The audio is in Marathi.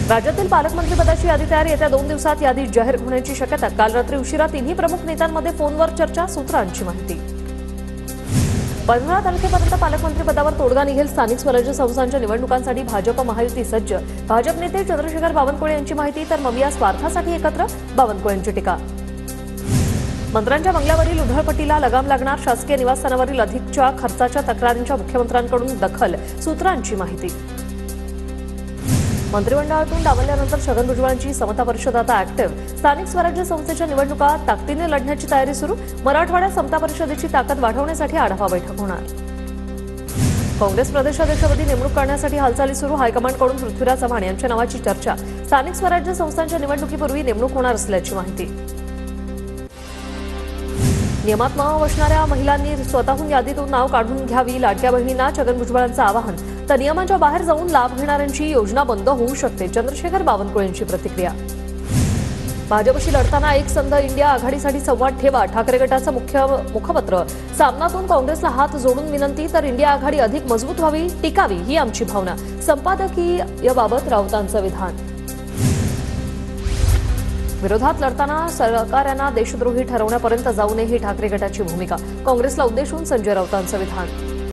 राज्यातील पालकमंत्रीपदाची यादी तयार, येत्या 2 दिवसात यादी जाहीर होण्याची शक्यता। काल रात्री उशिरा तिन्ही प्रमुख नेत्यांमध्ये फोनवर चर्चा, सूत्रांची माहिती। 15 तारखेपर्यंत पालकमंत्रीपदावर तोडगा निघेल। स्थानिक स्वराज्य संस्थांच्या निवडणुकांसाठी भाजप महायुती सज्ज। भाजप नेते चंद्रशेखर बावनकुळे यांची माहिती, तर मविया स्वार्थासाठी एकत्र, बावनकुळेंची टीका। मंत्र्यांच्या बंगल्यावरील उधळपट्टीला लगाम लागणार, शासकीय निवासस्थानावरील अधिकच्या खर्चाच्या तक्रारींच्या मुख्यमंत्र्यांकडून दखल, सूत्रांची माहिती। मंत्रिमंडळातून डावलल्यानंतर छगन भुजबळांची समता परिषद आता ऍक्टिव्ह। स्थानिक स्वराज्य संस्थेच्या निवडणुका ताकदीने लढण्याची तयारी सुरू। मराठवाड्यात समता परिषदेची ताकद वाढवण्यासाठी आढावा बैठक होणार। काँग्रेस प्रदेशाध्यक्षपदी नेमणूक करण्यासाठी हालचाली सुरू। हायकमांडकडून पृथ्वीराज चव्हाण यांच्या नावाची चर्चा। स्थानिक स्वराज्य संस्थांच्या निवडणुकीपूर्वी नेमणूक होणार असल्याची माहिती। नियमात न बसणाऱ्या महिलांनी स्वतःहून यादीतून नाव काढून घ्यावी। लाडक्या बहिणींना छगन भुजबळांचं आवाहन, तर नियमांच्या बाहेर जाऊन लाभ घेणाऱ्यांची योजना बंद होऊ शकते। चंद्रशेखर बावनकुळेंची प्रतिक्रिया। भाजपशी लढताना एक संध इंडिया आघाडीसाठी संवाद ठेवा, ठाकरे गटाचं मुखपत्र। सामनातून काँग्रेसला हात जोडून विनंती, तर इंडिया आघाडी अधिक मजबूत व्हावी, टिकावी ही आमची भावना। संपादकीयबाबत राऊतांचं विधान। विरोधात लढताना सरकारांना देशद्रोही ठरवण्यापर्यंत जाऊ नये ही ठाकरे गटाची भूमिका। काँग्रेसला उद्देशून संजय राऊतांचं विधान।